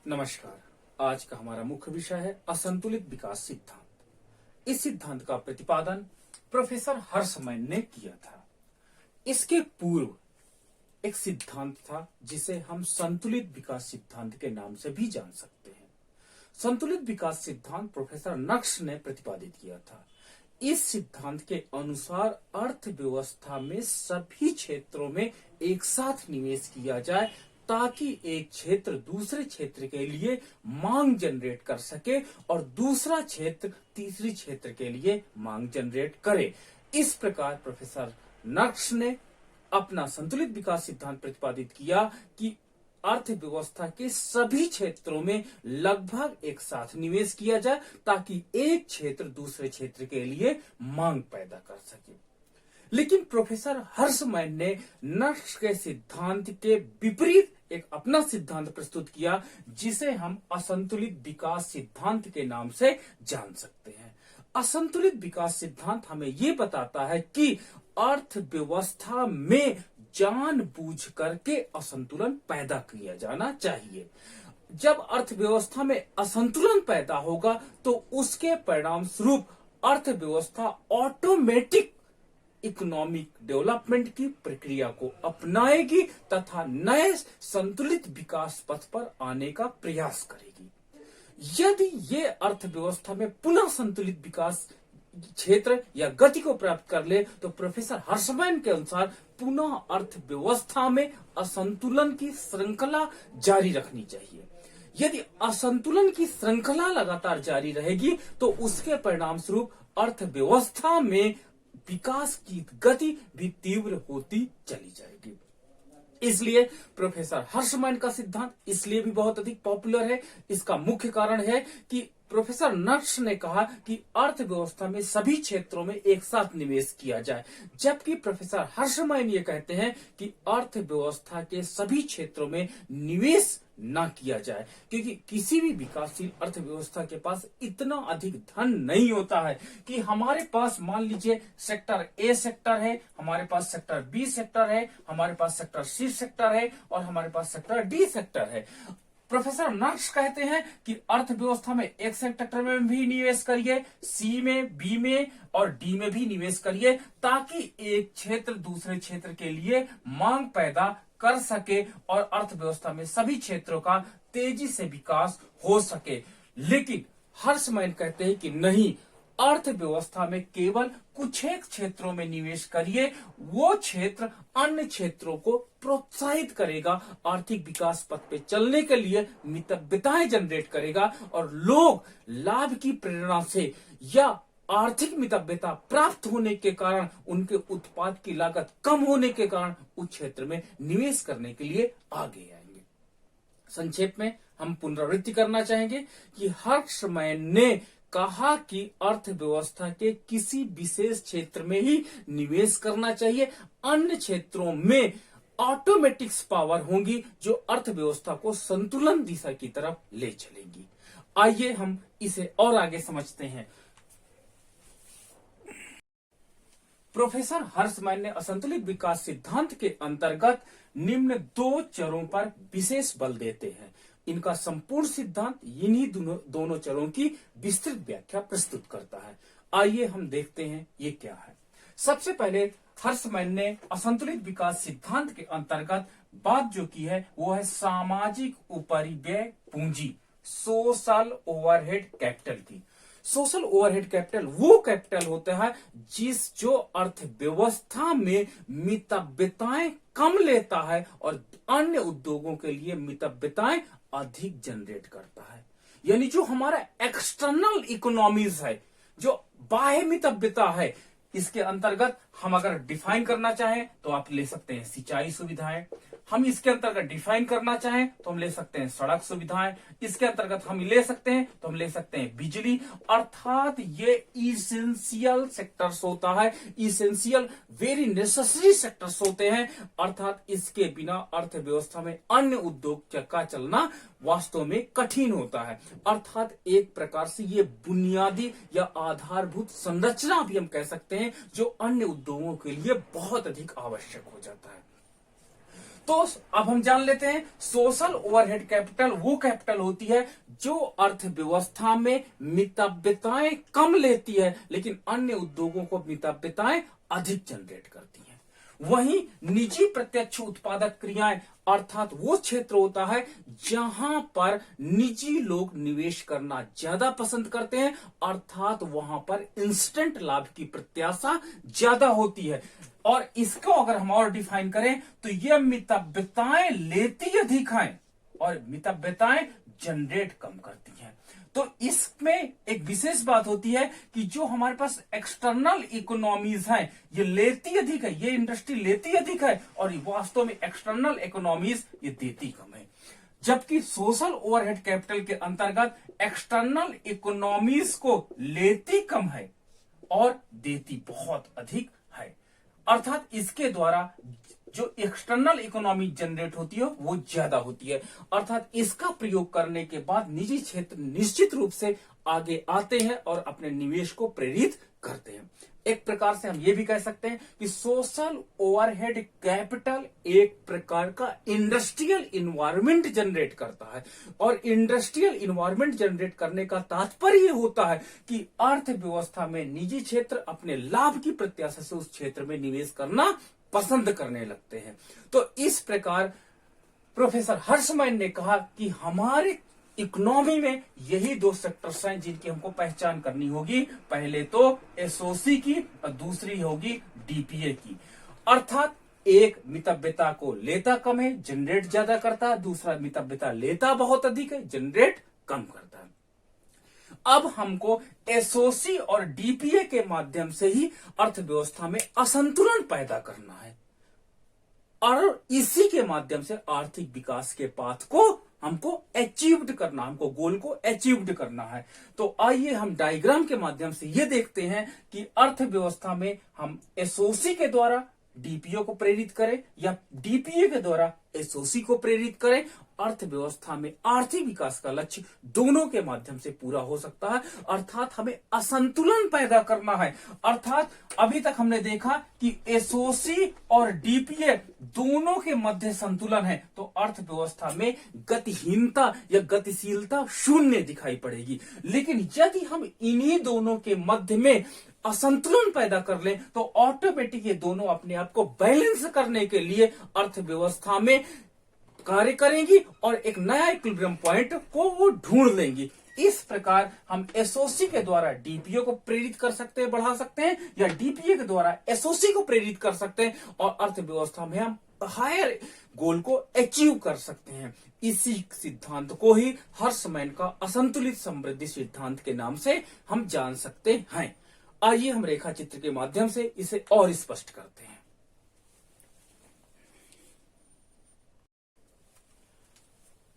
नमस्कार। आज का हमारा मुख्य विषय है असंतुलित विकास सिद्धांत। इस सिद्धांत का प्रतिपादन प्रोफेसर हर्षमैन ने किया था। इसके पूर्व एक सिद्धांत था जिसे हम संतुलित विकास सिद्धांत के नाम से भी जान सकते हैं। संतुलित विकास सिद्धांत प्रोफेसर नक्श ने प्रतिपादित किया था। इस सिद्धांत के अनुसार अर्थव्यवस्था में सभी क्षेत्रों में एक साथ निवेश किया जाए ताकि एक क्षेत्र दूसरे क्षेत्र के लिए मांग जनरेट कर सके और दूसरा क्षेत्र तीसरी क्षेत्र के लिए मांग जनरेट करे। इस प्रकार प्रोफेसर नक्श ने अपना संतुलित विकास सिद्धांत प्रतिपादित किया कि अर्थव्यवस्था के सभी क्षेत्रों में लगभग एक साथ निवेश किया जाए ताकि एक क्षेत्र दूसरे क्षेत्र के लिए मांग पैदा कर सके। लेकिन प्रोफेसर हर्षमैन ने नक्श के सिद्धांत के विपरीत एक अपना सिद्धांत प्रस्तुत किया जिसे हम असंतुलित विकास सिद्धांत के नाम से जान सकते हैं। असंतुलित विकास सिद्धांत हमें ये बताता है कि अर्थव्यवस्था में जानबूझ करके असंतुलन पैदा किया जाना चाहिए। जब अर्थव्यवस्था में असंतुलन पैदा होगा तो उसके परिणाम स्वरूप अर्थव्यवस्था ऑटोमेटिक इकोनॉमिक डेवलपमेंट की प्रक्रिया को अपनाएगी तथा नए संतुलित विकास पथ पर आने का प्रयास करेगी। यदि ये अर्थव्यवस्था में पुनः संतुलित विकास क्षेत्र या गति को प्राप्त कर ले तो प्रोफेसर हर्षमैन के अनुसार पुनः अर्थव्यवस्था में असंतुलन की श्रृंखला जारी रखनी चाहिए। यदि असंतुलन की श्रृंखला लगातार जारी रहेगी तो उसके परिणाम स्वरूप अर्थव्यवस्था में विकास की गति भी तीव्र होती चली जाएगी। इसलिए प्रोफेसर हर्षमैन का सिद्धांत इसलिए भी बहुत अधिक पॉपुलर है। इसका मुख्य कारण है कि प्रोफेसर नक्श ने कहा कि अर्थव्यवस्था में सभी क्षेत्रों में एक साथ निवेश किया जाए, जबकि प्रोफेसर हर्षमैन ये कहते हैं कि अर्थव्यवस्था के सभी क्षेत्रों में निवेश ना किया जाए, क्योंकि किसी भी विकासशील अर्थव्यवस्था के पास इतना अधिक धन नहीं होता है कि हमारे पास मान लीजिए सेक्टर ए सेक्टर है, हमारे पास सेक्टर बी सेक्टर है, हमारे पास सेक्टर सी सेक्टर है और हमारे पास सेक्टर डी सेक्टर है। प्रोफेसर नक्श कहते हैं कि अर्थव्यवस्था में एक सेक्टर में भी निवेश करिए, सी में, बी में और डी में भी निवेश करिए ताकि एक क्षेत्र दूसरे क्षेत्र के लिए मांग पैदा कर सके और अर्थव्यवस्था में सभी क्षेत्रों का तेजी से विकास हो सके। लेकिन हर्षमैन कहते हैं कि नहीं, अर्थव्यवस्था में केवल कुछ एक क्षेत्रों में निवेश करिए, वो क्षेत्र अन्य क्षेत्रों को प्रोत्साहित करेगा, आर्थिक विकास पथ पे चलने के लिए मितव्यताएं जनरेट करेगा और लोग लाभ की प्रेरणा से या आर्थिक मितव्यता प्राप्त होने के कारण उनके उत्पाद की लागत कम होने के कारण उस क्षेत्र में निवेश करने के लिए आगे आएंगे। संक्षेप में हम पुनरावृत्ति करना चाहेंगे कि हर्षमैन ने कहा कि अर्थव्यवस्था के किसी विशेष क्षेत्र में ही निवेश करना चाहिए, अन्य क्षेत्रों में ऑटोमेटिक पावर होंगी जो अर्थव्यवस्था को संतुलन दिशा की तरफ ले चलेगी। आइए हम इसे और आगे समझते हैं। प्रोफेसर हर्षमैन ने असंतुलित विकास सिद्धांत के अंतर्गत निम्न दो चरों पर विशेष बल देते हैं। इनका संपूर्ण सिद्धांत इन्हीं दोनों चरों की विस्तृत व्याख्या प्रस्तुत करता है। आइए हम देखते हैं ये क्या है। सबसे पहले हर्षमैन ने असंतुलित विकास सिद्धांत के अंतर्गत बात जो की है वो है सामाजिक उपरिव्यय पूंजी, सोशल ओवरहेड कैपिटल की। सोशल ओवरहेड कैपिटल वो कैपिटल होता है जो अर्थव्यवस्था में मितव्यताएं कम लेता है और अन्य उद्योगों के लिए मितव्यताएं अधिक जनरेट करता है। यानी जो हमारा एक्सटर्नल इकोनॉमीज है, जो बाह्य मितव्यता है, इसके अंतर्गत हम अगर डिफाइन करना चाहें तो आप ले सकते हैं सिंचाई सुविधाएं। हम इसके अंतर्गत डिफाइन करना चाहें तो हम ले सकते हैं सड़क सुविधाएं। इसके अंतर्गत हम ले सकते हैं तो हम ले सकते हैं बिजली। अर्थात ये इसेंशियल सेक्टर्स होता है, इसेंशियल वेरी नेसेसरी सेक्टर्स होते हैं। अर्थात इसके बिना अर्थव्यवस्था में अन्य उद्योग का चलना वास्तव में कठिन होता है। अर्थात एक प्रकार से ये बुनियादी या आधारभूत संरचना भी हम कह सकते हैं जो अन्य उद्योगों के लिए बहुत अधिक आवश्यक हो जाता है। तो अब हम जान लेते हैं सोशल ओवरहेड कैपिटल वो कैपिटल होती है जो अर्थव्यवस्था में मितव्यताएं कम लेती है लेकिन अन्य उद्योगों को मितव्यताएं अधिक जनरेट करती हैं। वहीं निजी प्रत्यक्ष उत्पादक क्रियाएं अर्थात वो क्षेत्र होता है जहां पर निजी लोग निवेश करना ज्यादा पसंद करते हैं, अर्थात वहां पर इंस्टेंट लाभ की प्रत्याशा ज्यादा होती है। और इसको अगर हम और डिफाइन करें तो यह मितव्यताएं लेती अधिक हैं और मितव्यताएं जनरेट कम करती हैं। तो इसमें एक विशेष बात होती है कि जो हमारे पास एक्सटर्नल इकोनॉमीज हैं ये लेती अधिक है, ये इंडस्ट्री लेती अधिक है और वास्तव में एक्सटर्नल इकोनॉमीज ये देती कम है। जबकि सोशल ओवरहेड कैपिटल के अंतर्गत एक्सटर्नल इकोनॉमीज को लेती कम है और देती बहुत अधिक है। अर्थात इसके द्वारा जो एक्सटर्नल इकोनॉमी जनरेट होती है वो ज्यादा होती है। अर्थात इसका प्रयोग करने के बाद निजी क्षेत्र निश्चित रूप से आगे आते हैं और अपने निवेश को प्रेरित करते हैं। एक प्रकार से हम ये भी कह सकते हैं कि सोशल ओवरहेड कैपिटल एक प्रकार का इंडस्ट्रियल इन्वायरमेंट जनरेट करता है और इंडस्ट्रियल इन्वायरमेंट जनरेट करने का तात्पर्य होता है कि अर्थव्यवस्था में निजी क्षेत्र अपने लाभ की प्रत्याशा से उस क्षेत्र में निवेश करना पसंद करने लगते हैं। तो इस प्रकार प्रोफेसर हर्षमैन ने कहा कि हमारे इकोनॉमी में यही दो सेक्टर्स हैं जिनकी हमको पहचान करनी होगी, पहले तो एसओसी की और दूसरी होगी डीपीए की। अर्थात एक मितव्यता को लेता कम है, जनरेट ज्यादा करता है, दूसरा मितव्यता लेता बहुत अधिक है, जनरेट कम करता है। अब हमको एसओसी और डीपीए के माध्यम से ही अर्थव्यवस्था में असंतुलन पैदा करना है और इसी के माध्यम से आर्थिक विकास के पाथ को हमको अचीव्ड करना, हमको गोल को अचीव्ड करना है। तो आइए हम डायग्राम के माध्यम से ये देखते हैं कि अर्थव्यवस्था में हम एसओसी के द्वारा डीपीओ को प्रेरित करें या डीपीए के द्वारा एसओसी को प्रेरित करें। अर्थव्यवस्था में आर्थिक विकास का लक्ष्य दोनों के माध्यम से पूरा हो सकता है। अर्थात हमें असंतुलन पैदा करना है। अर्थात अभी तक हमने देखा कि एसओसी और डीपीए दोनों के मध्य संतुलन है तो अर्थव्यवस्था में गतिहीनता या गतिशीलता शून्य दिखाई पड़ेगी। लेकिन यदि हम इन्हीं दोनों के मध्य में असंतुलन पैदा कर लें तो ऑटोमेटिक ये दोनों अपने आप को बैलेंस करने के लिए अर्थव्यवस्था में कार्य करेंगी और एक नया इक्विलिब्रियम पॉइंट को वो ढूंढ लेंगी। इस प्रकार हम एसओसी के द्वारा डीपीओ को प्रेरित कर सकते हैं, बढ़ा सकते हैं, या डीपीए के द्वारा एसओसी को प्रेरित कर सकते हैं और अर्थव्यवस्था में हम हायर गोल को अचीव कर सकते हैं। इसी सिद्धांत को ही हर्षमैन का असंतुलित समृद्धि सिद्धांत के नाम से हम जान सकते हैं। आइए हम रेखा चित्र के माध्यम से इसे और स्पष्ट करते हैं।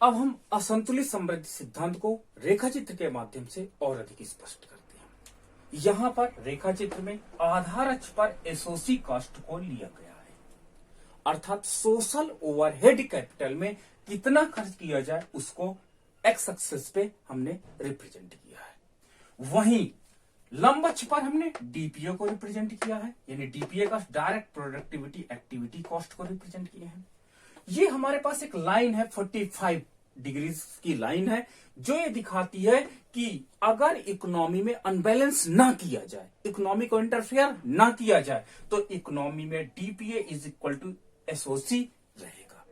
अब हम असंतुलित समृद्धि सिद्धांत को रेखा चित्र के माध्यम से और अधिक स्पष्ट करते हैं। यहां पर रेखा चित्र में आधार अक्ष पर एसओसी कॉस्ट को लिया गया है, अर्थात सोशल ओवरहेड कैपिटल में कितना खर्च किया जाए उसको एक्स एक्सिस पे हमने रिप्रेजेंट किया है। वहीं लंब अक्ष पर हमने डीपीओ को रिप्रेजेंट किया है, यानी डीपीए का डायरेक्ट प्रोडक्टिविटी एक्टिविटी कॉस्ट को रिप्रेजेंट किया है। ये हमारे पास एक लाइन है 45 डिग्रीज की लाइन है जो ये दिखाती है कि अगर इकोनॉमी में अनबैलेंस ना किया जाए, इकोनॉमी को इंटरफेयर ना किया जाए तो इकोनॉमी में DPA is equal to SOC रहेगा।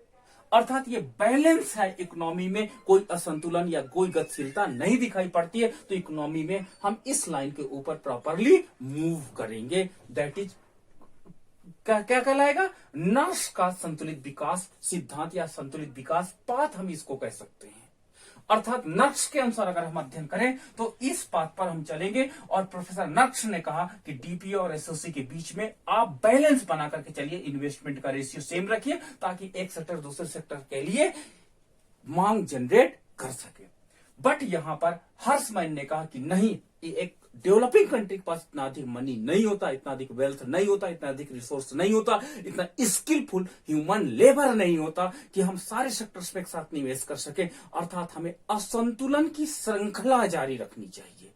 अर्थात ये बैलेंस है, इकोनॉमी में कोई असंतुलन या कोई गतिशीलता नहीं दिखाई पड़ती है तो इकोनॉमी में हम इस लाइन के ऊपर प्रॉपरली मूव करेंगे। दैट इज क्या कहलाएगा? नर्स का संतुलित विकास सिद्धांत या संतुलित विकास पाथ हम इसको कह सकते हैं। अर्थात नर्स के अनुसार अगर हम अध्ययन करें तो इस पाथ पर हम चलेंगे और प्रोफेसर नर्स ने कहा कि डीपीए और एसओसी के बीच में आप बैलेंस बना करके चलिए, इन्वेस्टमेंट का रेशियो सेम रखिए ताकि एक सेक्टर दूसरे सेक्टर के लिए मांग जनरेट कर सके। बट यहां पर हर्षमैन ने कहा कि नहीं, ये एक डेवलपिंग कंट्री के पास इतना अधिक मनी नहीं होता, इतना अधिक वेल्थ नहीं होता, इतना अधिक रिसोर्स नहीं होता, इतना स्किलफुल ह्यूमन लेबर नहीं होता कि हम सारे सेक्टर्स पे एक साथ निवेश कर सके। अर्थात हमें असंतुलन की श्रृंखला जारी रखनी चाहिए।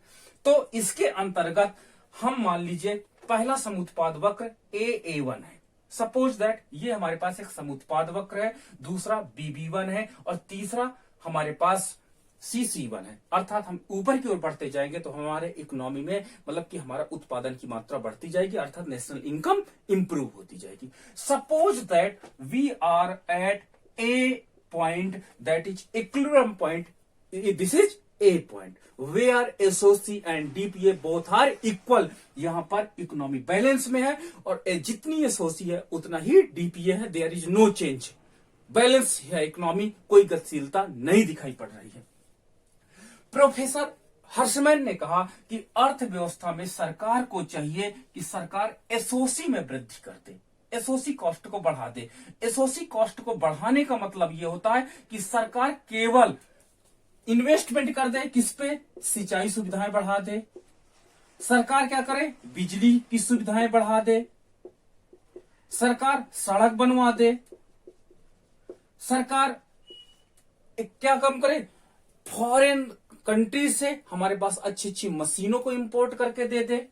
तो इसके अंतर्गत हम मान लीजिए पहला समुत्पाद वक्र A1 है सपोज दैट ये हमारे पास एक समुत्पाद वक्र है, दूसरा BB1 है और तीसरा हमारे पास CC1 है। अर्थात हम ऊपर की ओर बढ़ते जाएंगे तो हमारे इकोनॉमी में मतलब कि हमारा उत्पादन की मात्रा बढ़ती जाएगी, अर्थात नेशनल इनकम इंप्रूव होती जाएगी। Suppose that we are at a point that is equilibrium point, this is A point where SOC and DPA both are equal। यहां पर इकोनॉमी बैलेंस में है और जितनी SOC है उतना ही DPA है। There is no change, balance है इकोनॉमी, कोई गतिशीलता नहीं दिखाई पड़ रही है। प्रोफेसर हर्षमैन ने कहा कि अर्थव्यवस्था में सरकार को चाहिए कि सरकार SOC में वृद्धि कर दे, SOC कॉस्ट को बढ़ा दे। SOC कॉस्ट को बढ़ाने का मतलब यह होता है कि सरकार केवल इन्वेस्टमेंट कर दे, किस पे? सिंचाई सुविधाएं बढ़ा दे। सरकार क्या करे? बिजली की सुविधाएं बढ़ा दे, सरकार सड़क बनवा दे, सरकार क्या काम करे? फॉरेन कंट्री से हमारे पास अच्छी अच्छी मशीनों को इंपोर्ट करके दे दे।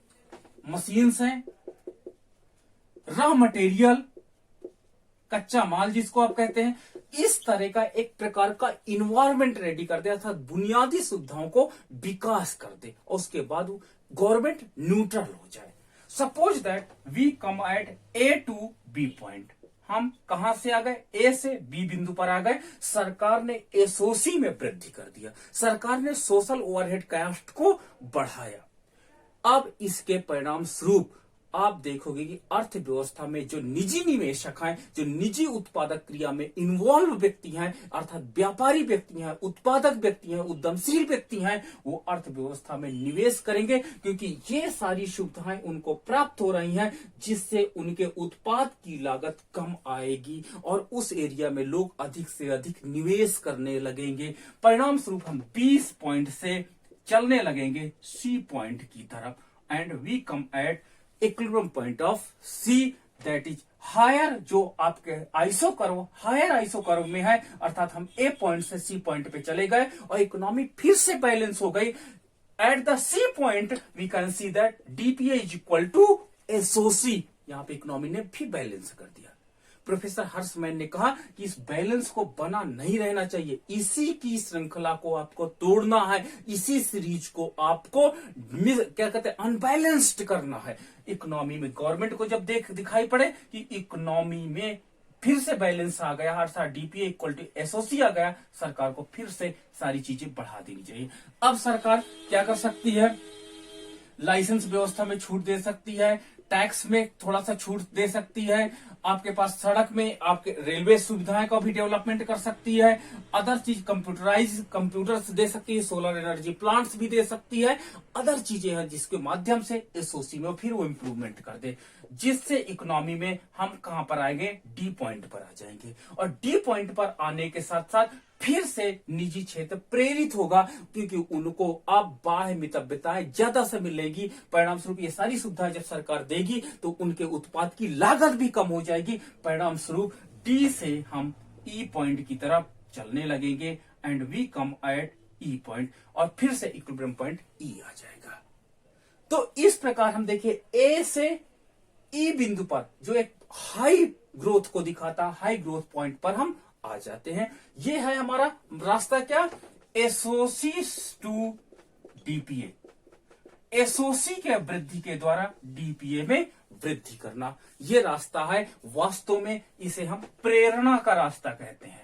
मशीन्स हैं, रॉ मटेरियल, कच्चा माल जिसको आप कहते हैं, इस तरह का एक प्रकार का इन्वायरमेंट रेडी कर दे, अर्थात बुनियादी सुविधाओं को विकास कर दे और उसके बाद गवर्नमेंट न्यूट्रल हो जाए। Suppose that we come at A to B point, हम कहां से आ गए? A से B बिंदु पर आ गए। सरकार ने SOC में वृद्धि कर दिया, सरकार ने सोशल ओवरहेड कास्ट को बढ़ाया। अब इसके परिणाम स्वरूप आप देखोगे कि अर्थव्यवस्था में जो निजी निवेशक हैं, जो निजी उत्पादक क्रिया में इन्वॉल्व व्यक्ति हैं, अर्थात व्यापारी व्यक्ति हैं, उत्पादक व्यक्ति हैं, उद्यमशील व्यक्ति हैं, वो अर्थव्यवस्था में निवेश करेंगे क्योंकि ये सारी सुविधाएं उनको प्राप्त हो रही हैं, जिससे उनके उत्पाद की लागत कम आएगी और उस एरिया में लोग अधिक से अधिक निवेश करने लगेंगे। परिणाम स्वरूप हम 20 पॉइंट से चलने लगेंगे C पॉइंट की तरफ and we come at equilibrium point of C that is higher, जो आपके iso curve higher iso curve में है, अर्थात हम A पॉइंट से C पॉइंट पे चले गए और इकोनॉमी फिर से बैलेंस हो गई। At the C point we can see that DPA is equal to SOC, यहां पे इकोनॉमी ने भी बैलेंस कर दिया। प्रोफेसर हर्षमैन ने कहा कि इस बैलेंस को बना नहीं रहना चाहिए, इसी की श्रृंखला को आपको तोड़ना है, इसी सीरीज को आपको क्या कहते हैं अनबैलेंस्ड करना है। इकोनॉमी में गवर्नमेंट को जब दिखाई पड़े कि इकोनॉमी में फिर से बैलेंस आ गया, अर्थात DPA इक्वल टू SOC आ गया, सरकार को फिर से सारी चीजें बढ़ा देनी चाहिए। अब सरकार क्या कर सकती है? लाइसेंस व्यवस्था में छूट दे सकती है, टैक्स में थोड़ा सा छूट दे सकती है, आपके पास सड़क में आपके रेलवे सुविधाएं का भी डेवलपमेंट कर सकती है, अदर चीज कंप्यूटर्स दे सकती है, सोलर एनर्जी प्लांट्स भी दे सकती है, अदर चीजें हैं जिसके माध्यम से SOC में फिर वो इंप्रूवमेंट कर दे, जिससे इकोनॉमी में हम कहां पर आएंगे? D पॉइंट पर आ जाएंगे और D पॉइंट पर आने के साथ साथ फिर से निजी क्षेत्र प्रेरित होगा क्योंकि उनको अब बाह्य मितव्यताएं ज्यादा से मिलेगी। परिणाम स्वरूप ये सारी सुविधाएं जब सरकार देगी तो उनके उत्पाद की लागत भी कम हो जाएगी। परिणाम स्वरूप D से हम E पॉइंट की तरफ चलने लगेंगे and we come at E point और फिर से इक्विलिब्रियम पॉइंट E आ जाएगा। तो इस प्रकार हम देखिए A से E बिंदु पर जो एक हाई ग्रोथ को दिखाता, हाई ग्रोथ पॉइंट पर हम आ जाते हैं। ये है हमारा रास्ता क्या? SOC टू DPA, SOC के वृद्धि के द्वारा DPA में वृद्धि करना, ये रास्ता है। वास्तव में इसे हम प्रेरणा का रास्ता कहते हैं।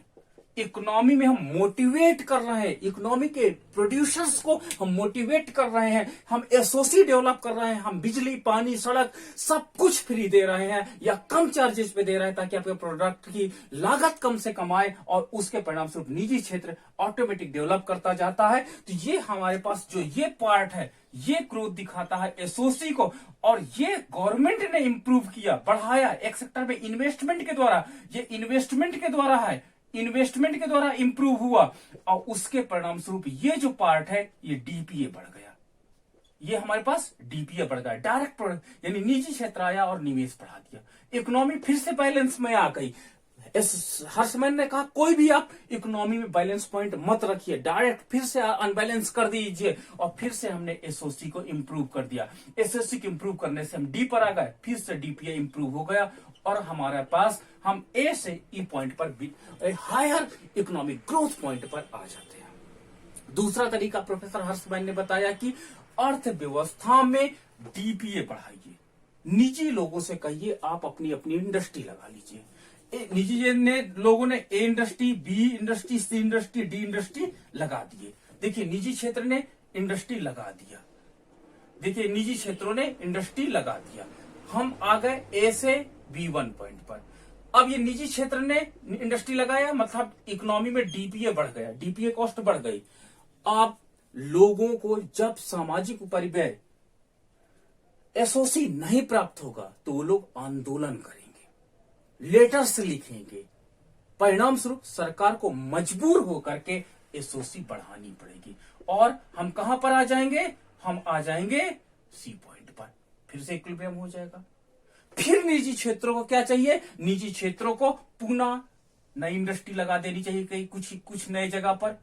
इकोनॉमी में हम मोटिवेट कर रहे हैं, इकोनॉमी के प्रोड्यूसर्स को हम मोटिवेट कर रहे हैं, हम SOC डेवलप कर रहे हैं, हम बिजली, पानी, सड़क सब कुछ फ्री दे रहे हैं या कम चार्जेस पे दे रहे हैं ताकि आपके प्रोडक्ट की लागत कम से कम आए और उसके परिणाम स्वरूप निजी क्षेत्र ऑटोमेटिक डेवलप करता जाता है। तो ये हमारे पास जो ये पार्ट है ये ग्रोथ दिखाता है SOC को और ये गवर्नमेंट ने इंप्रूव किया, बढ़ाया एक सेक्टर में इन्वेस्टमेंट के द्वारा, ये इन्वेस्टमेंट के द्वारा है, इन्वेस्टमेंट के द्वारा इंप्रूव हुआ और उसके परिणाम स्वरूप ये जो पार्ट है ये DPA बढ़ गया, ये हमारे पास DPA बढ़ गया, डायरेक्ट प्रोडक्ट यानी निजी क्षेत्र आया और निवेश बढ़ा दिया, इकोनॉमी फिर से बैलेंस में आ गई। हर्षमैन ने कहा कोई भी आप इकोनॉमी में बैलेंस पॉइंट मत रखिए, डायरेक्ट फिर से अनबैलेंस कर दीजिए। और फिर से हमने एसओसी को इंप्रूव कर दिया। एसओसी को इंप्रूव करने से हम डी पर आ गए, फिर से डीपीए इंप्रूव हो गया और हमारे पास हम ए से ई पॉइंट पर हायर इकोनॉमिक ग्रोथ पॉइंट पर आ जाते हैं। दूसरा तरीका प्रोफेसर हर्षमैन ने बताया कि अर्थव्यवस्था में डीपीए बढ़ाइए। निजी लोगों से कहिए आप अपनी अपनी इंडस्ट्री लगा लीजिए। निजी लोगों ने ए इंडस्ट्री, बी इंडस्ट्री, सी इंडस्ट्री, डी इंडस्ट्री लगा दिए। देखिए निजी क्षेत्र ने इंडस्ट्री लगा दिया, देखिए निजी क्षेत्रों ने इंडस्ट्री लगा दिया। हम आ गए ए से B1 पॉइंट पर। अब ये निजी क्षेत्र ने इंडस्ट्री लगाया, मतलब इकोनॉमी में डीपीए बढ़ गया, डीपीए कॉस्ट बढ़ गई। अब लोगों को जब सामाजिक परिव्यय एसओसी नहीं प्राप्त होगा तो वो लोग आंदोलन करेंगे, लेटर्स लिखेंगे। परिणाम स्वरूप सरकार को मजबूर होकर के एसओसी बढ़ानी पड़ेगी और हम कहां पर आ जाएंगे? हम आ जाएंगे सी पॉइंट पर। फिर से इक्विलिब्रियम हो जाएगा। फिर निजी क्षेत्रों को क्या चाहिए? निजी क्षेत्रों को पुनः नई इंडस्ट्री लगा देनी चाहिए कहीं कुछ नए जगह पर,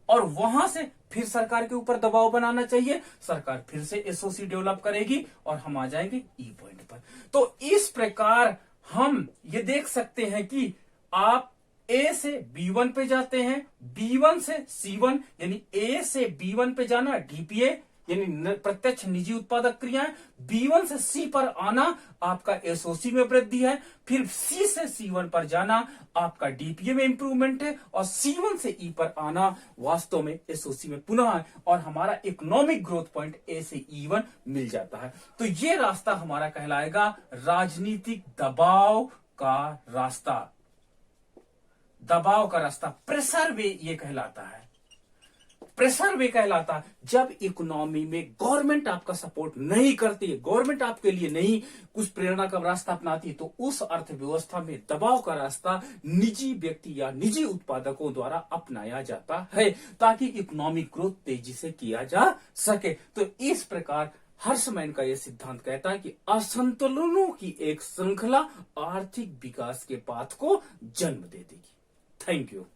और वहां से फिर सरकार के ऊपर दबाव बनाना चाहिए। सरकार फिर से एसओसी डेवलप करेगी और हम आ जाएंगे ई पॉइंट पर। तो इस प्रकार हम ये देख सकते हैं कि आप ए से B1 पे जाते हैं, B1 से C1, यानी ए से B1 पे जाना डीपीए यानी प्रत्यक्ष निजी उत्पादक क्रियाएं, B1 से C पर आना आपका एसओसी में वृद्धि है, फिर C से C1 पर जाना आपका डीपीए में इंप्रूवमेंट है, और C1 से E पर आना वास्तव में एसओसी में पुनः है, और हमारा इकोनॉमिक ग्रोथ पॉइंट ए से E1 मिल जाता है। तो ये रास्ता हमारा कहलाएगा राजनीतिक दबाव का रास्ता। दबाव का रास्ता प्रेशर वे ये कहलाता है। प्रेशर वे कहलाता है जब इकोनॉमी में गवर्नमेंट आपका सपोर्ट नहीं करती है, गवर्नमेंट आपके लिए नहीं कुछ प्रेरणा का रास्ता अपनाती है, तो उस अर्थव्यवस्था में दबाव का रास्ता निजी व्यक्ति या निजी उत्पादकों द्वारा अपनाया जाता है ताकि इकोनॉमिक ग्रोथ तेजी से किया जा सके। तो इस प्रकार हर्षमैन का यह सिद्धांत कहता है कि असंतुलनों की एक श्रृंखला आर्थिक विकास के पाथ को जन्म दे देगी। Thank you.